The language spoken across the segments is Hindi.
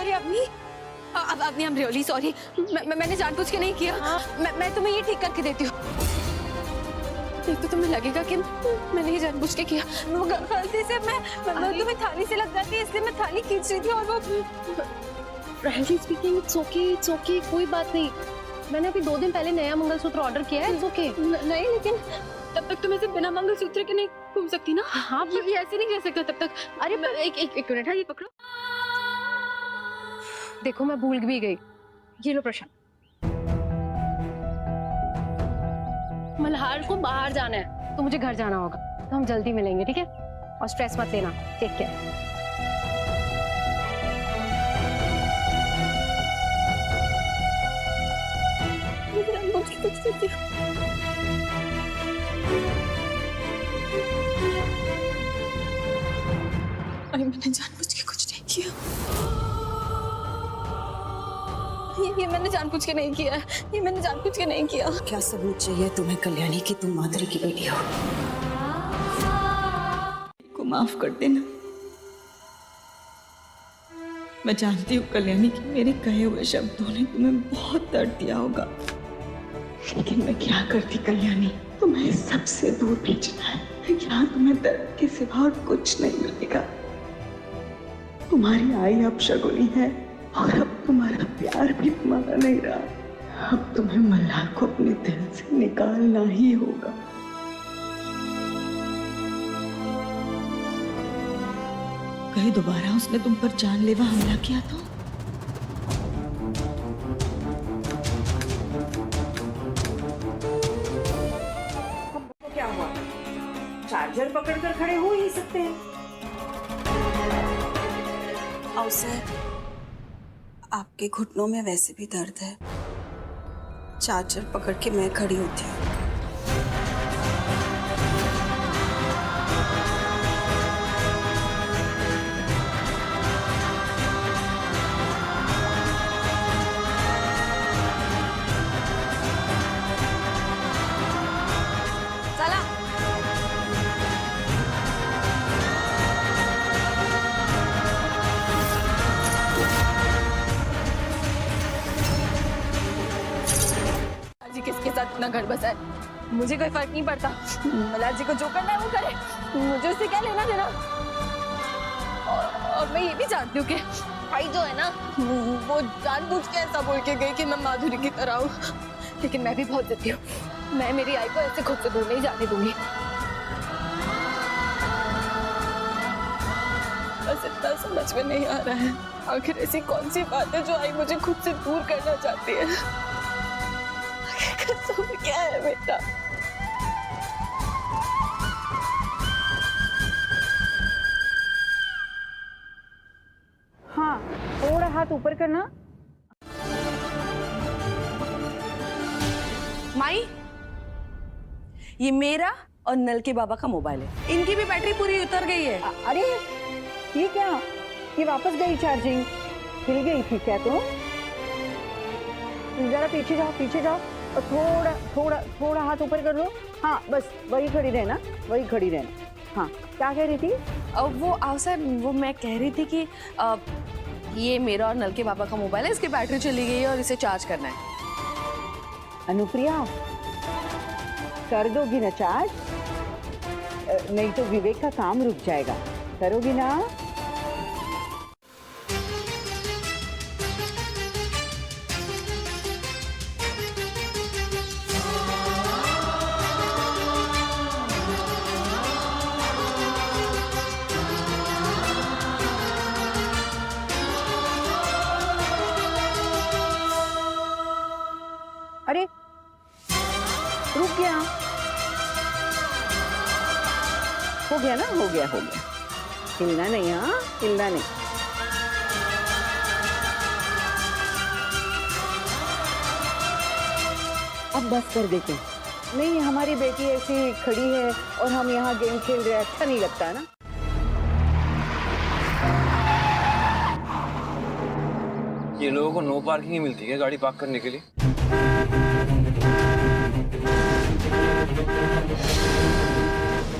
सॉरी अवनी। अब Avni, I am really sorry. मैंने जानबूझ के नहीं किया। मैं तुम्हें ये ठीक करके देती हूँ। एक तो तुम्हें लगेगा कि मैंने ये जानबूझ के किया। वो गलती से मैं तुम्हें थाली से लग जाती है, इसलिए मैं थाली खींच रही थी और वो। फ्रेंकली स्पीकिंग, इट्स ओके, कोई बात नहीं। मैंने अभी 2 दिन पहले नया मंगलसूत्र ऑर्डर किया है, इट्स ओके। नहीं, लेकिन तब तक तुम ऐसे बिना मंगलसूत्र के नहीं घूम सकती ना। हाँ, ये ऐसे नहीं रह सकता तब तक। अरे एक मिनट, हाँ ये पकड़ो। देखो, मैं भूल भी गई। ये लो प्रशांत। मल्हार को बाहर जाना है तो मुझे घर जाना होगा, तो हम जल्दी मिलेंगे, ठीक है? और स्ट्रेस मत लेना। Take care. मैंने जानबूझ के कुछ नहीं किया। ये मैंने जानबूझ के नहीं किया। ये मैंने जानबूझ के नहीं किया। क्या सबूत चाहिए तुम्हें कल्याणी की तुम माधुरी की बेटी हो? को माफ कर देना। मैं जानती हूँ कल्याणी कि मेरे कहे हुए शब्दों ने तुम्हें बहुत दर्द दिया होगा, लेकिन मैं क्या करती कल्याणी? तुम्हें सबसे दूर भेजना है। यहाँ तुम्हें दर्द के सिवा और कुछ नहीं मिलेगा। तुम्हारी आई अब शगुनी है और अब तुम्हारा प्यार भी तुम्हारा नहीं रहा। अब तुम्हें मल्हार को अपने दिल से निकालना ही होगा। कहीं दोबारा उसने तुम पर जानलेवा हमला किया तो? क्या हुआ? चार्जर पकड़कर खड़े हो ही सकते हैं। अवसर, आपके घुटनों में वैसे भी दर्द है। चार्जर पकड़ के मैं खड़ी होती हूँ। जी किसके साथ इतना घर बसा है, मुझे कोई फर्क नहीं पड़ता। मल्हार जी को जो करना है वो करे, मुझे उससे क्या लेना देना। और मैं ये भी जानती हूँ कि भाई जो है ना, वो जानबूझ के ऐसा बोल के गई कि मैं माधुरी की तरह हूँ, लेकिन मैं भी बहुत जिद्दी हूँ। मैं मेरी आई को ऐसे खुद से दूर नहीं जाने दूंगी। बस इतना समझ में नहीं आ रहा है, आखिर ऐसी कौन सी बात है जो आई मुझे खुद से दूर करना चाहती है। कसूर क्या है बेटा? हाँ, थोड़ा हाथ ऊपर करना। माई, ये मेरा और नल के बाबा का मोबाइल है। इनकी भी बैटरी पूरी उतर गई है। अरे ये क्या? ये वापस गई चार्जिंग? हिल गई थी क्या तुम? जरा पीछे जाओ, पीछे जाओ और थोड़ा थोड़ा थोड़ा हाथ ऊपर कर लो। हाँ बस वही खड़ी रहना, वही खड़ी रहना। हाँ, क्या कह रही थी? वो अवसर, वो मैं कह रही थी कि ये मेरा और नल के बाबा का मोबाइल है, इसकी बैटरी चली गई है और इसे चार्ज करना है। अनुप्रिया, कर दोगी ना चार्ज? नहीं तो विवेक का काम रुक जाएगा। करोगी ना? अरे रुक गया। हो गया ना, हो गया, हो गया। हिलना नहीं, हाँ हिलना नहीं। अब बस कर देते। नहीं, हमारी बेटी ऐसी खड़ी है और हम यहाँ गेम खेल रहे हैं, अच्छा नहीं लगता है ना। ये लोगों को नो पार्किंग ही मिलती है गाड़ी पार्क करने के लिए?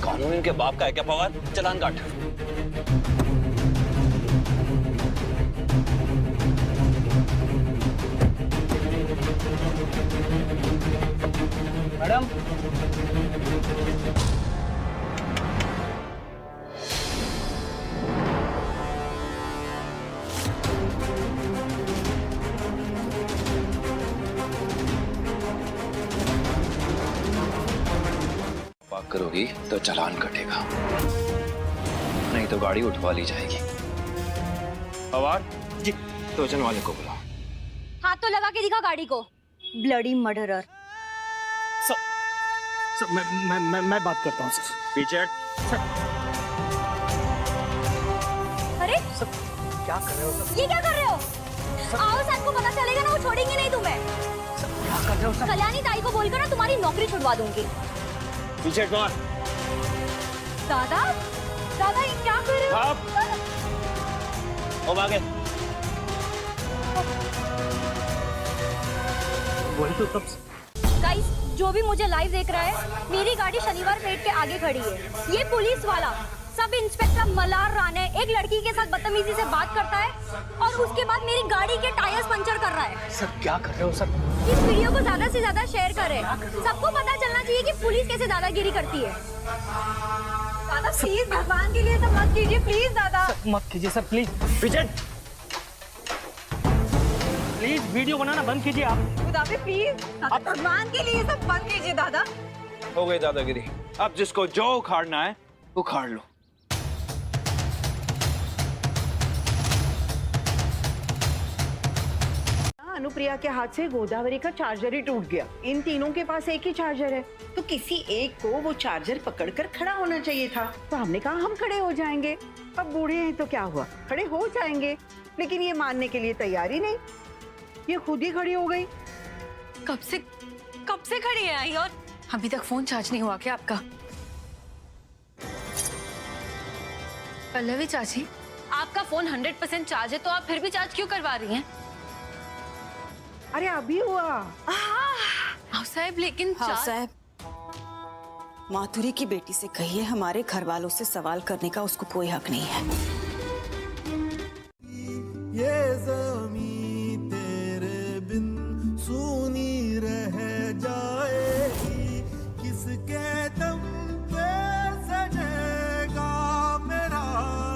कानून इनके बाप का है क्या पवार? चलान काट। मैडम पार्क करोगी तो चालान कटेगा, नहीं तो गाड़ी उठवा ली जाएगी। पवार जी, टोचन वाले को बुलाओ। हाथ तो लगा के दिखा गाड़ी को, ब्लडी मर्डरर। सर मैं बात करता हूँ सर। पीछे अरे सर क्या कर रहे हो सर? ये क्या कर रहे हो? आओ, सर को पता चलेगा ना, वो छोड़ेंगे नहीं तुम्हें। सर क्या कर रहे हो सर? कल्याणी ताई को बोलकर ना तुम्हारी नौकरी छुड़वा दूंगी। पीछे कौन? दादा, दादा ये क्या कर रहे हो? आप ओ आगे वही तो तब गाइस, जो भी मुझे लाइव देख रहा है, मेरी गाड़ी शनिवार पेट के आगे खड़ी है। ये पुलिस वाला सब इंस्पेक्टर मल्हार राणे एक लड़की के साथ बदतमीजी से बात करता है और उसके बाद मेरी गाड़ी के टायर्स पंचर कर रहा है। सर क्या कर रहे हो सर? इस वीडियो को ज्यादा से ज्यादा शेयर करें, सबको पता चलना चाहिए कि पुलिस कैसे दादागिरी करती है। दादा प्लीज, भगवान के लिए सब मत कीजिए प्लीज। दादा सर मत कीजिए सर प्लीज। पीछे प्लीज वीडियो बनाना बंद कीजिए आप। दादा प्लीज, भगवान के लिए सब बंद कीजिए। दादा हो गई दादागिरी, अब जिसको जो उखाड़ना है उखाड़ लो। अनुप्रिया के हाथ से गोदावरी का चार्जर ही टूट गया। इन तीनों के पास एक ही चार्जर है, तो किसी एक को वो चार्जर पकड़कर खड़ा होना चाहिए था। तो हमने कहा हम खड़े हो जाएंगे। अब बूढ़े हैं तो क्या हुआ, खड़े हो जाएंगे। लेकिन ये मानने के लिए तैयार ही नहीं, ये खुद ही खड़ी हो गई। कब से खड़ी है आई और अभी तक फोन चार्ज नहीं हुआ क्या आपका? पल्लवी चाची, आपका फोन 100% चार्ज है तो आप फिर भी चार्ज क्यों करवा रही हैं? अरे अभी हुआ। हाँ साहब, लेकिन हाँ साहब, माधुरी की बेटी से कहिए हमारे घर वालों से सवाल करने का उसको कोई हक नहीं है। ये ज़मीं तेरे बिन सूनी रह जाएगी, किसके दम पे सजेगा मेरा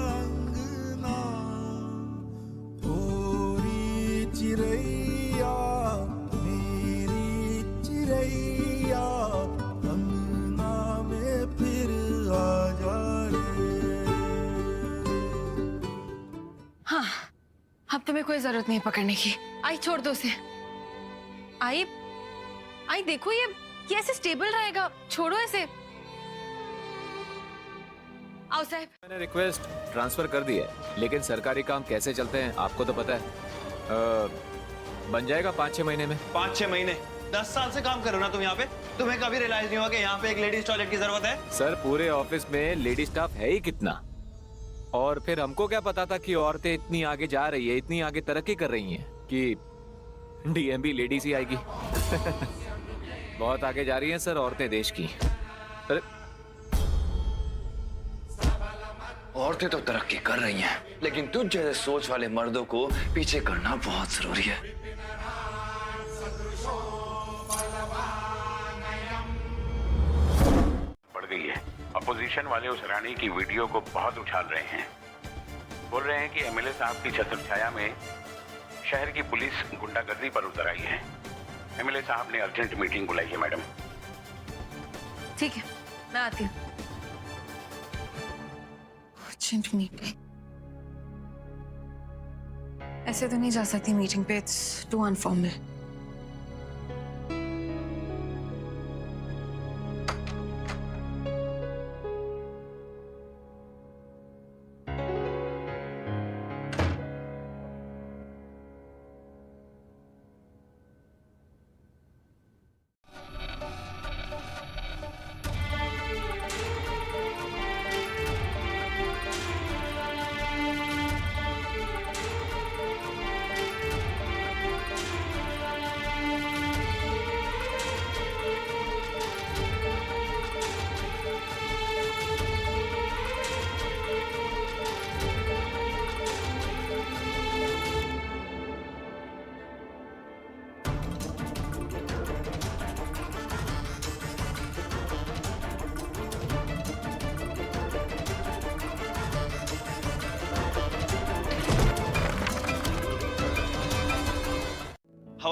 अंगना। ओरी चिरैया मेरी चिरैया, अंगना में फिर आ जा रे। हाँ, अब तुम्हें कोई जरूरत नहीं पकड़ने की। आई छोड़ दो उसे। आई देखो ये ऐसे स्टेबल रहेगा, छोड़ो इसे। आओ साहब। मैंने रिक्वेस्ट ट्रांसफर कर दी है, लेकिन सरकारी काम कैसे चलते हैं आपको तो पता है। बन जाएगा 5-6 महीने में। 5-6 महीने? 10 साल से काम करो ना तुम यहाँ पे, तुम्हें कभी रियलाइज नहीं हुआ कि यहाँ पे एक लेडीज टॉयलेट की जरूरत है? सर पूरे ऑफिस में लेडी स्टाफ है ही कितना, और फिर हमको क्या पता था कि औरतें इतनी आगे जा रही है, इतनी आगे तरक्की कर रही हैं कि डीएम भी लेडीज ही आएगी। बहुत आगे जा रही हैं सर औरतें देश की। अरे औरतें तो तरक्की कर रही हैं, लेकिन तुझ जैसे सोच वाले मर्दों को पीछे करना बहुत जरूरी है। बढ़ गई है। अपोजिशन वाले उस रानी की वीडियो को बहुत उछाल रहे हैं। बोल रहे हैं कि एमएलए साहब की छत्रछाया में शहर की पुलिस गुंडागर्दी पर उतर आई है। एमएलए साहब ने अर्जेंट मीटिंग बुलाई है मैडम। ठीक है, मैं आती हूँ। Urgent meeting? ऐसे तो नहीं जा सकती मीटिंग पे, इट्स टू अनफॉर्मल।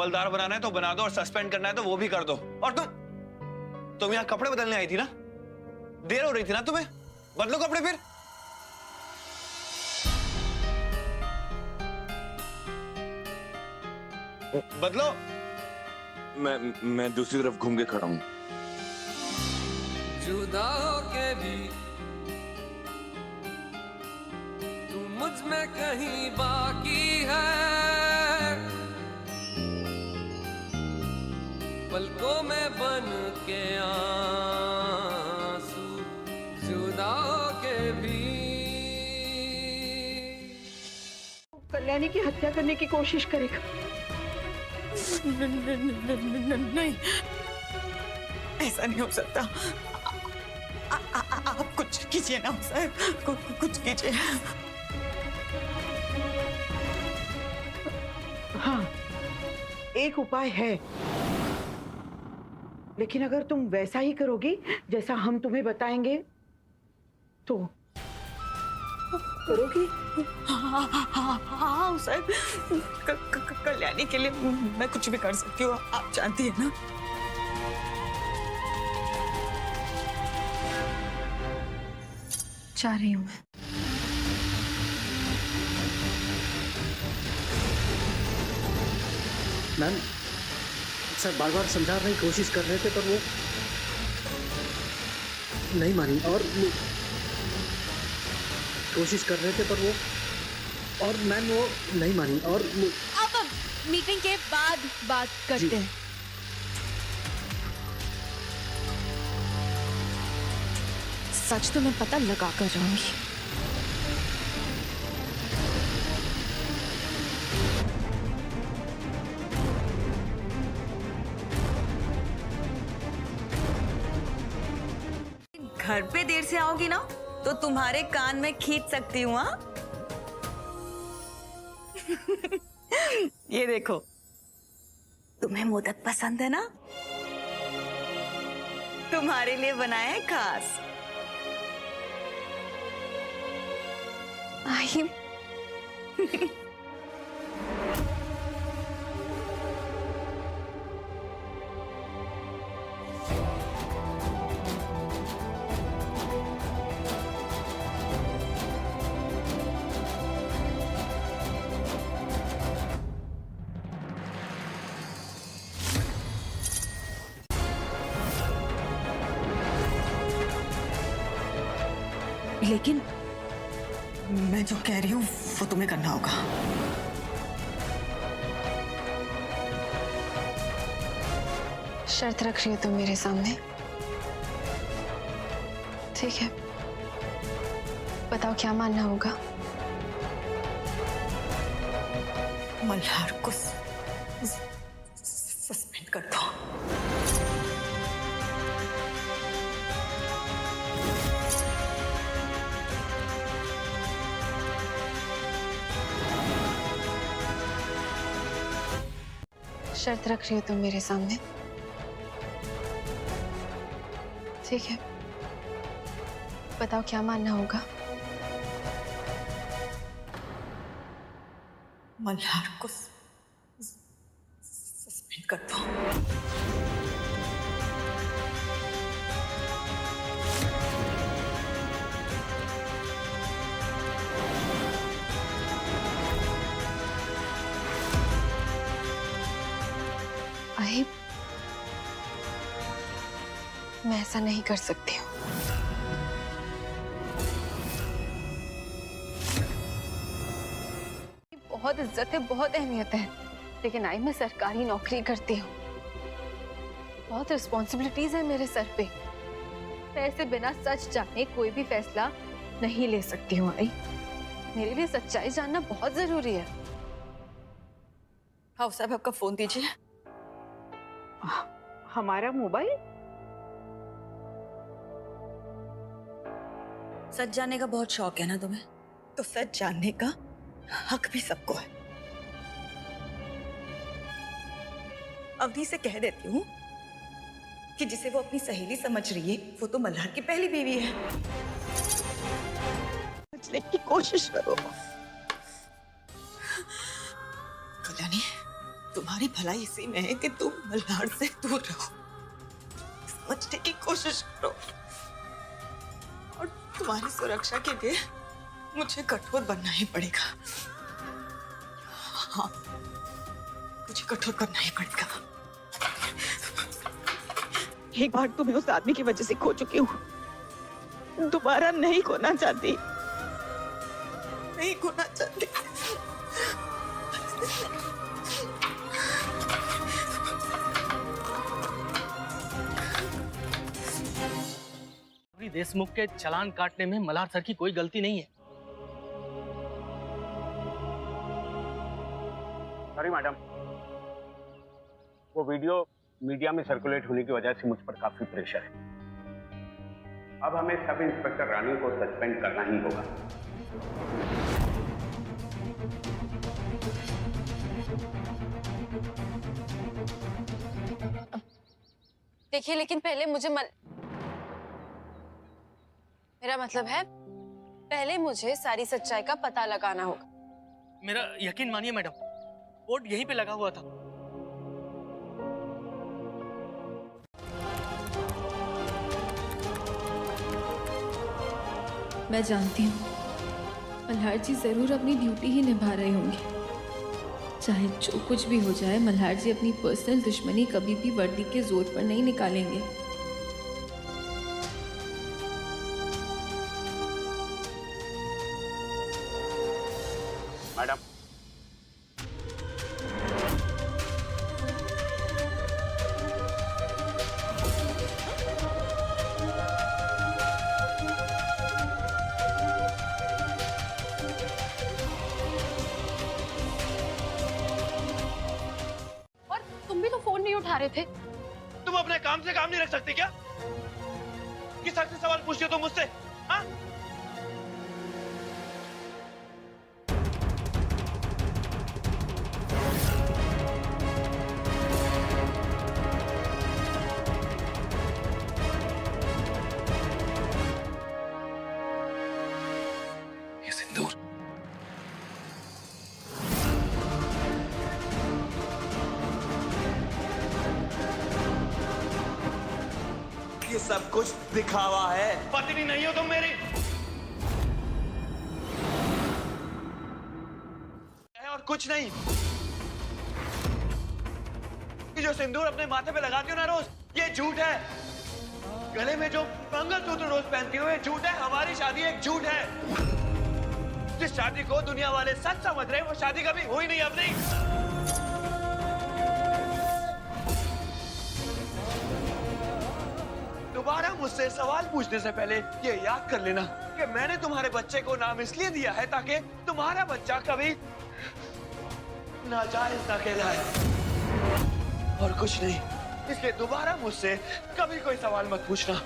हवलदार बनाना है तो बना दो, और सस्पेंड करना है तो वो भी कर दो। और तुम यहाँ कपड़े बदलने आई थी ना, देर हो रही थी ना तुम्हें, बदलो कपड़े फिर। बदलो। मैं दूसरी तरफ घूम के खड़ा हूँ। जुदा होके भी तू मुझ में कहीं बाकी है, पलकों में बन के आंसू जुदा होके भी। कल्याणी की हत्या करने की कोशिश करेगा। नहीं, ऐसा नहीं हो सकता। आप कुछ कीजिए ना साहब, कुछ कीजिए। हाँ, एक उपाय है, लेकिन अगर तुम वैसा ही करोगी जैसा हम तुम्हें बताएंगे तो करोगी? हाँ साहब, कल्याणी के लिए मैं कुछ भी कर सकती हूँ, आप जानती है ना। जा रही हूँ मैं। मैम, सर बार बार समझाने की कोशिश कर रहे थे पर वो नहीं मानी, और कोशिश कर रहे थे पर वो, और मैम वो नहीं मानी, और अब मीटिंग के बाद बात करते हैं। सच तो मैं पता लगा कर रहूंगी। घर पे देर से आओगी ना तो तुम्हारे कान में खींच सकती हूँ। हाँ ये देखो, तुम्हें मोदक पसंद है ना, तुम्हारे लिए बनाए हैं खास। आई लेकिन मैं जो कह रही हूँ वो तुम्हें करना होगा। शर्त रख रही हो तुम मेरे सामने, ठीक है? बताओ क्या मानना होगा? मल्हार को सस्पेंड कर दो। शर्त रख रही हो तुम मेरे सामने, ठीक है? बताओ क्या मानना होगा? मल्हार को सस्पेंड कर दो। आई, मैं ऐसा नहीं कर सकती हूँ। बहुत इज्जत है, बहुत अहमियत है, लेकिन आई मैं सरकारी नौकरी करती हूँ, बहुत रिस्पॉन्सिबिलिटीज है मेरे सर पे। मैं ऐसे बिना सच जाने कोई भी फैसला नहीं ले सकती हूँ। आई, मेरे लिए सच्चाई जानना बहुत जरूरी है। हाँ साहब, आपका फोन दीजिए। हमारा मोबाइल? सच जानने का बहुत शौक है ना तुम्हें? तो सच जानने का हक भी सबको है। अवधि से कह देती हूँ कि जिसे वो अपनी सहेली समझ रही है वो तो मल्हार की पहली बीवी है। समझने की कोशिश करो। कल्याणी, तुम्हारी भलाई इसी में है कि तुम मल्हार से दूर रहो, समझने की कोशिश करो। और तुम्हारी सुरक्षा के लिए मुझे कठोर बनना ही पड़ेगा। हाँ, मुझे कठोर करना ही पड़ेगा। एक बार तुम्हें उस आदमी की वजह से खो चुकी हूँ, दोबारा नहीं खोना चाहती, नहीं खोना चाहती। देशमुख के चालान काटने में मल्हार सर की कोई गलती नहीं है। सॉरी मैडम, वो वीडियो मीडिया में सर्कुलेट होने की वजह से मुझ पर काफी प्रेशर है। अब हमें सब इंस्पेक्टर रानी को सस्पेंड करना ही होगा। देखिए, लेकिन पहले मुझे मेरा मतलब है, पहले मुझे सारी सच्चाई का पता लगाना होगा। मेरा यकीन मानिए मैडम, बोर्ड यहीं पे लगा हुआ था। मैं जानती हूँ मल्हार जी जरूर अपनी ड्यूटी ही निभा रहे होंगे। चाहे जो कुछ भी हो जाए, मल्हार जी अपनी पर्सनल दुश्मनी कभी भी वर्दी के जोर पर नहीं निकालेंगे। मैडम, और तुम भी तो फोन नहीं उठा रहे थे। तुम अपने काम से काम नहीं रख सकते क्या? किस हक से सवाल पूछते हो तुम मुझसे? हाँ? ये सिंदूर, ये सब कुछ दिखावा है। पत्नी नहीं हो तुम मेरी, है और कुछ नहीं। ये जो सिंदूर अपने माथे पे लगाती हो ना रोज, ये झूठ है। गले में जो मंगलसूत्र रोज पहनती हो, ये झूठ है। हमारी शादी एक झूठ है। जिस शादी को दुनिया वाले सच समझ रहे हैं, वो शादी कभी हुई नहीं अपनी। दोबारा मुझसे सवाल पूछने से पहले ये याद कर लेना कि मैंने तुम्हारे बच्चे को नाम इसलिए दिया है ताकि तुम्हारा बच्चा कभी नाजायज ना कहलाए, और कुछ नहीं। इसलिए दोबारा मुझसे कभी कोई सवाल मत पूछना।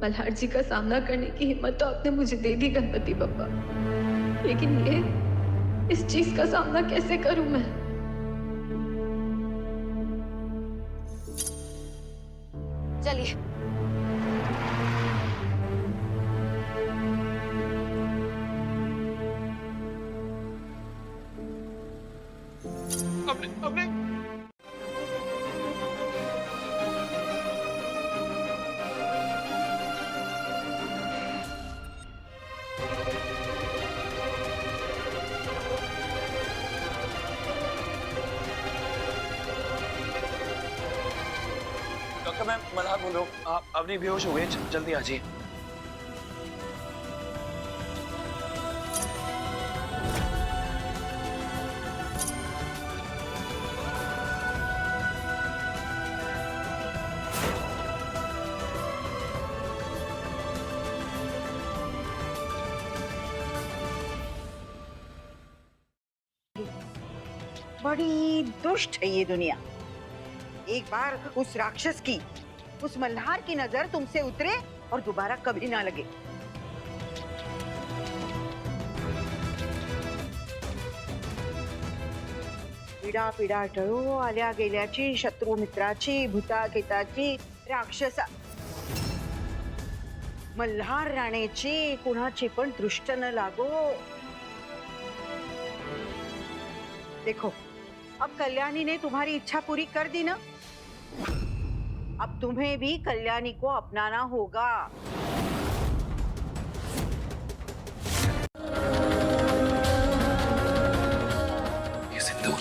मल्हार जी का सामना करने की हिम्मत तो आपने मुझे दे दी गणपति बप्पा, लेकिन ये इस चीज का सामना कैसे करूं मैं? चलिए, अपने डॉक्टर, मैं मल्हार बोल रहा हूँ। आप अवनी बेहोश हो गए, जल्दी आ जाइए। बड़ी दुष्ट है ये दुनिया। एक बार उस राक्षस की, उस मल्हार की नजर तुमसे उतरे और दोबारा कभी ना लगे। इडा पिडा टळो आल्या गेल्याची शत्रू मित्राची भूता खेताची राक्षसा मल्हार राणेची कुणाची पण दृष्ट न लागो। देखो अब कल्याणी ने तुम्हारी इच्छा पूरी कर दी ना, अब तुम्हें भी कल्याणी को अपनाना होगा। ये सिंदूर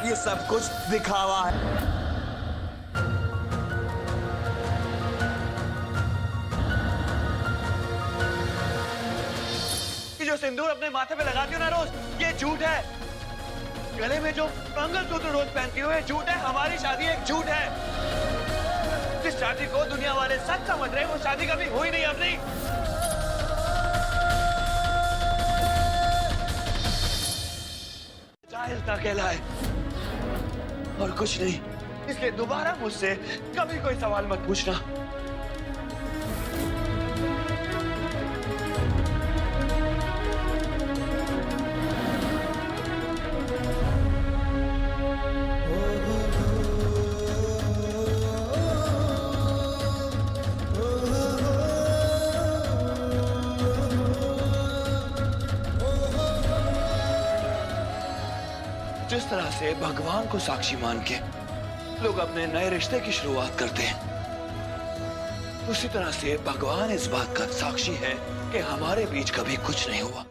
ये सब कुछ दिखावा है। ये जो सिंदूर अपने माथे पे लगाती हो ना रोज, ये झूठ है। गले में जो मंगलसूत्र रोज पहनती हो, ये झूठ है। हमारी शादी एक झूठ है। जिस शादी को दुनिया वाले सच समझ रहे हैं, वो शादी कभी हुई नहीं अपनी। जाहिल ना कहलाए और कुछ नहीं, इसलिए दोबारा मुझसे कभी कोई सवाल मत पूछना। जिस तरह से भगवान को साक्षी मान के लोग अपने नए रिश्ते की शुरुआत करते हैं, उसी तरह से भगवान इस बात का साक्षी है कि हमारे बीच कभी कुछ नहीं हुआ।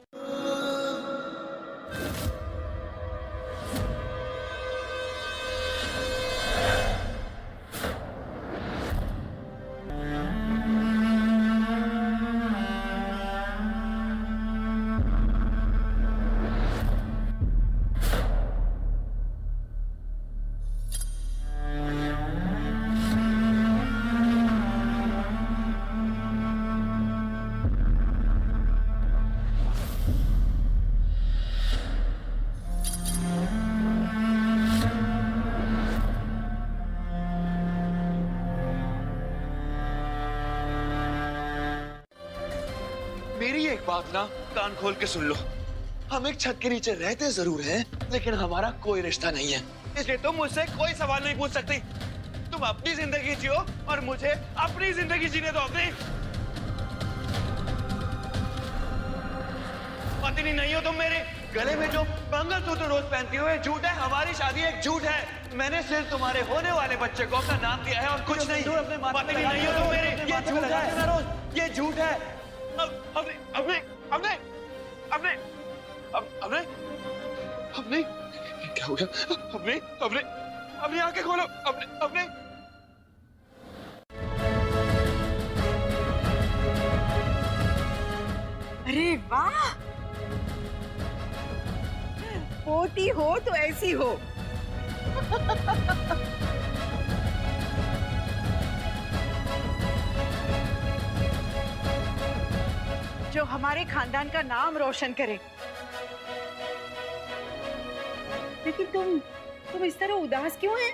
मेरी एक बात ना कान खोल के सुन लो, हम एक छत के नीचे रहते जरूर हैं, लेकिन हमारा कोई रिश्ता नहीं है। इसलिए तुम मुझसे कोई सवाल नहीं पूछ सकती। तुम अपनी जिंदगी जियो और मुझे अपनी जिंदगी जीने दो। अपनी पत्नी नहीं हो तुम मेरे। गले में जो मंगलसूत्र रोज पहनती हो, ये झूठ है। हमारी शादी एक झूठ है। मैंने सिर्फ तुम्हारे होने वाले बच्चे को अपना नाम दिया है और कुछ नहीं। पत्नी नहीं हो तुम मेरे। ये झूठ है रोज, ये झूठ है। अपने क्या हो गया? अपनी आंखें खोलो। अपने अरे वाह, पोती हो तो ऐसी हो। जो हमारे खानदान का नाम रोशन करे। लेकिन तुम इस तरह उदास क्यों हैं?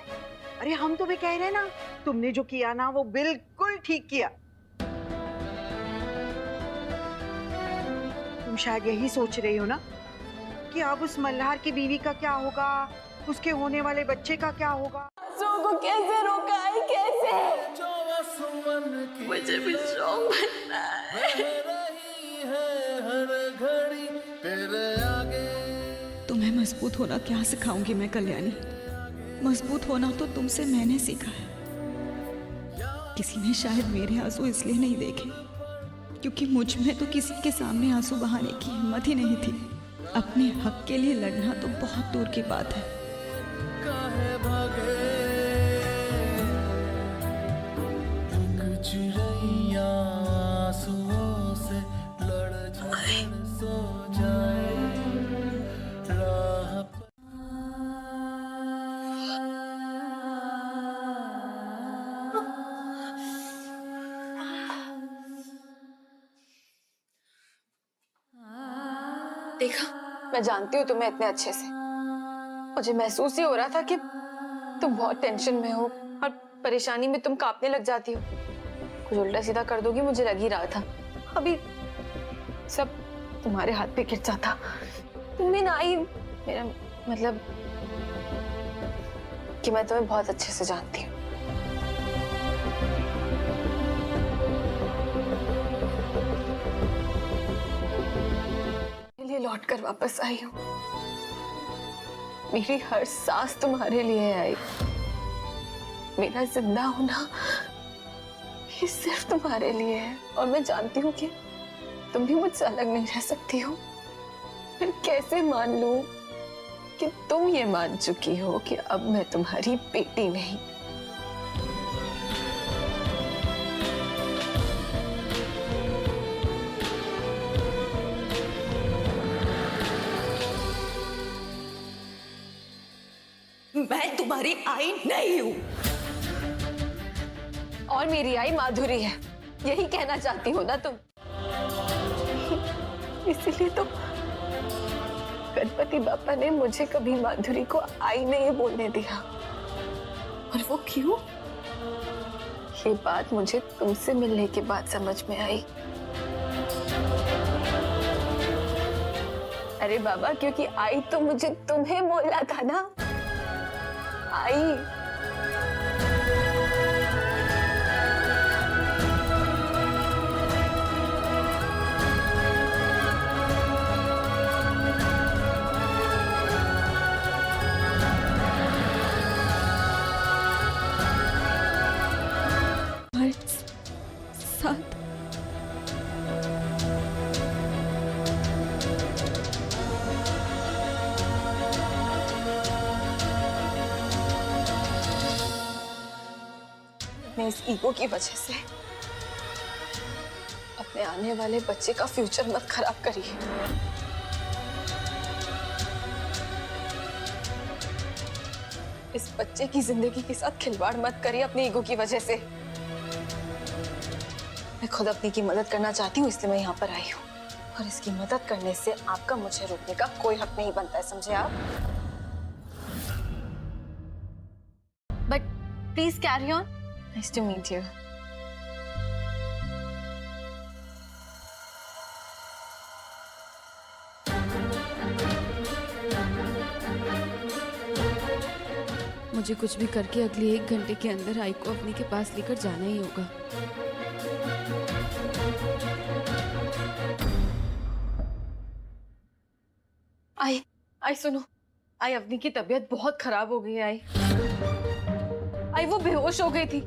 अरे हम तुम्हें कह रहे हैं ना, तुमने जो किया ना वो बिल्कुल ठीक किया। तुम शायद यही सोच रही हो ना कि अब उस मल्हार की बीवी का क्या होगा, उसके होने वाले बच्चे का क्या होगा। को कैसे रोका है, कैसे? मुझे भी स्ट्रॉन्ग बनना है। तुम्हें मजबूत होना क्या सिखाऊंगी मैं कल्याणी? मजबूत होना तो तुमसे मैंने सीखा है। किसी ने शायद मेरे आंसू इसलिए नहीं देखे क्योंकि मुझ में तो किसी के सामने आंसू बहाने की हिम्मत ही नहीं थी। अपने हक के लिए लड़ना तो बहुत दूर की बात है। देखा, मैं जानती हूँ तुम्हें इतने अच्छे से। मुझे महसूस ही हो रहा था कि तुम बहुत टेंशन में हो और परेशानी में तुम कांपने लग जाती हो। कुछ उल्टा सीधा कर दोगी, मुझे लग ही रहा था। अभी सब तुम्हारे हाथ पे गिर जाता। तुम भी ना आई, मेरा मतलब कि मैं तुम्हें बहुत अच्छे से जानती हूँ। लिए लौट कर वापस आई हूँ। मेरी हर सांस तुम्हारे लिए आई। मेरा जिंदा होना ये सिर्फ तुम्हारे लिए है। और मैं जानती हूँ कि तुम भी मुझसे अलग नहीं रह सकती हो। फिर कैसे मान लूं कि तुम ये मान चुकी हो कि अब मैं तुम्हारी बेटी नहीं। मैं तुम्हारी आई नहीं हूं। और मेरी आई माधुरी है, यही कहना चाहती हो ना तुम? इसीलिए तो गणपति बापा ने मुझे कभी माधुरी को आई नहीं बोलने दिया। और वो क्यों? ये बात मुझे तुमसे मिलने के बाद समझ में आई। अरे बाबा, क्योंकि आई तो मुझे तुम्हें बोलना था ना। आई साथ मैं इस ईगो की वजह से अपने आने वाले बच्चे का फ्यूचर मत खराब करिए। इस बच्चे की जिंदगी के साथ खिलवाड़ मत करिए अपनी ईगो की वजह से। मैं खुद अपनी की मदद करना चाहती हूँ, इसलिए मैं यहाँ पर आई हूँ। और इसकी मदद करने से आपका मुझे रोकने का कोई हक नहीं बनता है, समझे आप? But please carry on. Nice to meet you. मुझे कुछ भी करके अगले 1 घंटे के अंदर आई को अपने के पास लेकर जाना ही होगा। आई सुनो, आई अवनी की तबीयत बहुत खराब हो गई है। आई वो बेहोश हो गई थी।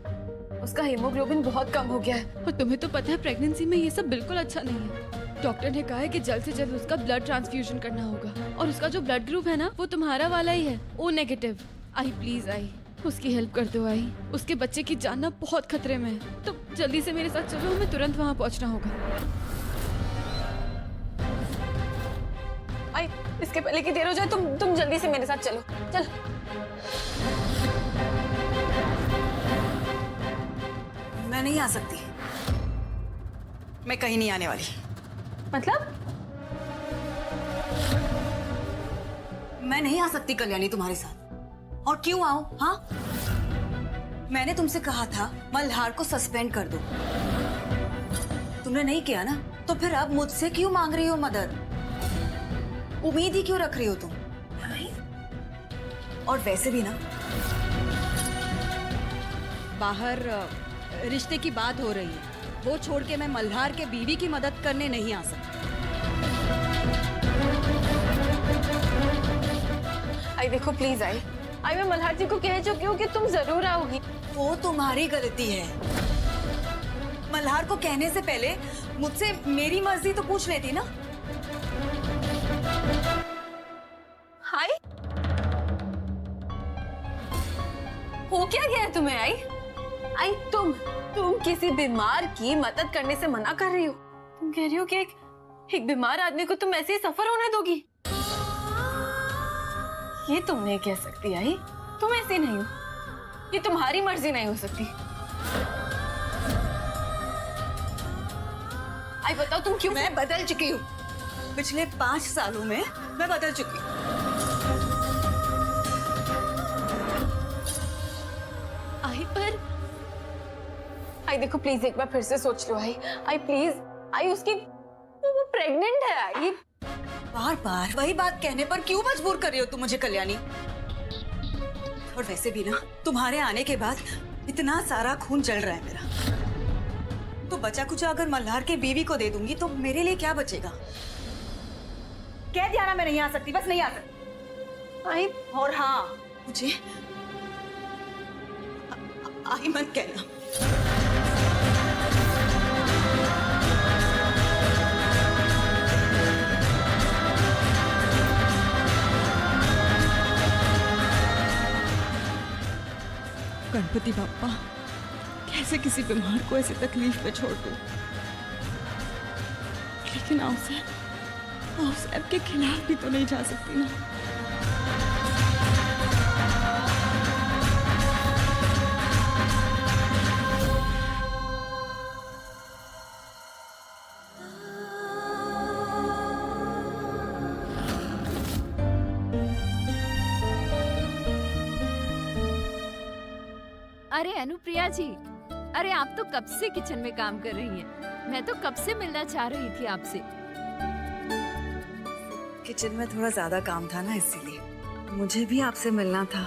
उसका हीमोग्लोबिन बहुत कम हो गया है। और तुम्हें तो पता है प्रेगनेंसी में ये सब बिल्कुल अच्छा नहीं है। डॉक्टर ने कहा है कि जल्द से जल्द उसका ब्लड ट्रांसफ्यूजन करना होगा। और उसका जो ब्लड ग्रुप है ना, वो तुम्हारा वाला ही है, O negative. I please I, उसकी हेल्प कर दो। आई उसके बच्चे की जान ना बहुत खतरे में है। तो जल्दी से मेरे साथ चलो, हमें तुरंत वहाँ पहुँचना होगा। आई इसके पहले की देर हो जाए, तुम जल्दी से मेरे साथ चलो। चल। मैं नहीं आ सकती। मैं कहीं नहीं आने वाली। मतलब? मैं नहीं आ सकती कल्याणी तुम्हारे साथ। और क्यों आऊं? हाँ, मैंने तुमसे कहा था मल्हार को सस्पेंड कर दो। तुमने नहीं किया ना, तो फिर अब मुझसे क्यों मांग रही हो मदद? उम्मीद ही क्यों रख रही हो तुम? और वैसे भी ना, बाहर रिश्ते की बात हो रही है, वो छोड़ के मैं मल्हार के बीवी की मदद करने नहीं आ सकती। आई देखो प्लीज आई मैं मल्हार जी को कह चुकी हूँ कि तुम जरूर आओगी। वो तुम्हारी गलती है। मल्हार को कहने से पहले मुझसे मेरी मर्जी तो पूछ लेती ना। हाय, हो क्या गया तुम्हें? आई तुम किसी बीमार की मदद करने से मना कर रही हो। तुम कह रही हो कि एक बीमार आदमी को तुम ऐसे ही सफर होने दोगी? ये तुम नहीं कह सकती आई, तुम ऐसी नहीं हो। ये तुम्हारी मर्जी नहीं हो सकती। आई बताओ तुम क्यों? मैं बदल चुकी हूँ। पिछले 5 सालों में मैं बदल चुकी हूँ। आई पर आई देखो प्लीज एक बार फिर से सोच लो आई प्लीज आई उसकी वो प्रेग्नेंट है आई। बार बार वही बात कहने पर क्यों मजबूर कर रही हो तुम मुझे कल्याणी? और वैसे भी ना तुम्हारे आने के बाद इतना सारा खून जल रहा है मेरा, तो बचा कुचा अगर मल्हार के बीवी को दे दूंगी तो मेरे लिए क्या बचेगा? कह दिया ना मैं नहीं आ सकती, बस नहीं आ सकती आई। और हाँ मुझे आई मत कहना। गणपति बाप्पा, कैसे किसी बीमार को ऐसी तकलीफ में छोड़ दूं? लेकिन आओ साहब के खिलाफ भी तो नहीं जा सकती ना। अरे अनुप्रिया जी, अरे आप तो कब से किचन में काम कर रही हैं। मैं तो कब से मिलना चाह रही थी आपसे। किचन में थोड़ा ज्यादा काम था ना, इसीलिए मुझे भी आपसे मिलना था।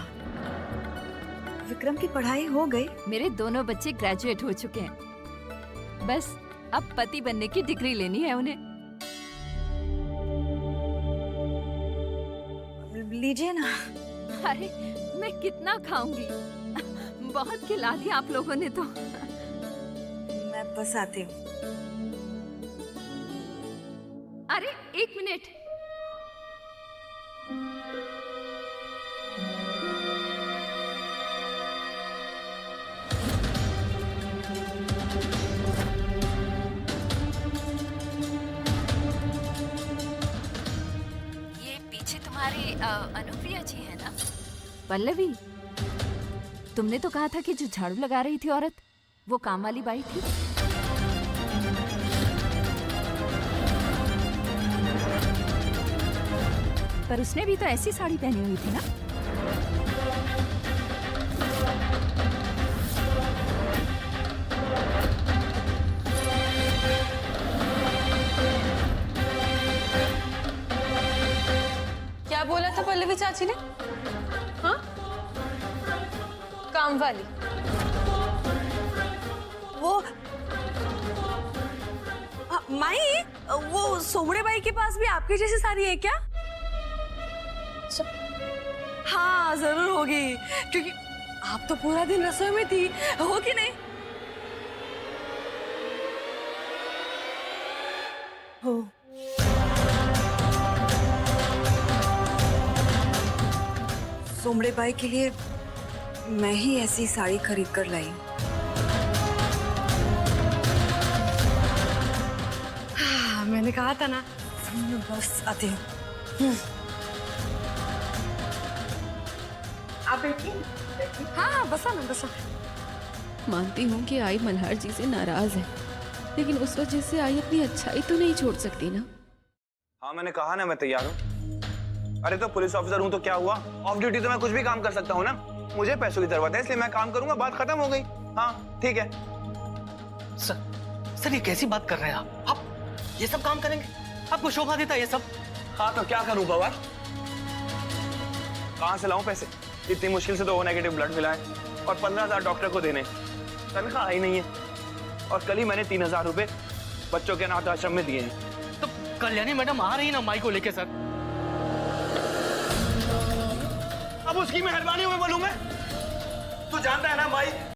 विक्रम की पढ़ाई हो गई? मेरे दोनों बच्चे ग्रेजुएट हो चुके हैं, बस अब पति बनने की डिग्री लेनी है उन्हें। लीजिए ना। अरे मैं कितना खाऊंगी, बहुत खिला दिया आप लोगों ने तो। मैं बस आती हूँ। अरे एक मिनट, ये पीछे तुम्हारी अनुप्रिया जी है ना? पल्लवी, तुमने तो कहा था कि जो झाड़ू लगा रही थी औरत वो काम वाली बाई थी। पर उसने भी तो ऐसी साड़ी पहनी हुई थी ना? क्या बोला था पल्लवी चाची ने? हाँ, काम वाली। वो माई, वो सोमड़े बाई के पास भी आपके जैसी साड़ी है क्या? हाँ जरूर होगी, क्योंकि आप तो पूरा दिन रसोई में थी, हो कि नहीं? हो। सोमड़े बाई के लिए मैं ही ऐसी साड़ी खरीद कर लाई। मैंने कहा था ना। बस आती हूँ। आप बैठिए। हाँ बसा ना, बसा। मानती हूँ कि आई मल्हार जी से नाराज है, लेकिन उस वजह से आई अपनी अच्छाई तो नहीं छोड़ सकती ना। हाँ मैंने कहा ना मैं तैयार हूँ। अरे तो पुलिस ऑफिसर हूँ तो क्या हुआ, ऑफ ड्यूटी तो मैं कुछ भी काम कर सकता हूँ ना। मुझे पैसों की जरूरत है इसलिए मैं काम करूंगा, बात खत्म हो गई। हाँ ठीक है। सर ये कैसी बात कर रहे हैं आप ये सब काम करेंगे? आपको शोभा देता है ये सब? हाँ तो क्या करूं पवार, कहाँ से लाऊं पैसे? इतनी मुश्किल से तो O नेगेटिव ब्लड मिला है और 15,000 डॉक्टर को देने, तनख्वाह ही नहीं है। और कल ही मैंने 3,000 रुपए बच्चों के अनाथ आश्रम में दिए हैं। तो कल्याणी मैडम आ रही ना माई को लेके सर। अब उसकी मेहरबानी में बोलूं मैं? तू जानता है ना माई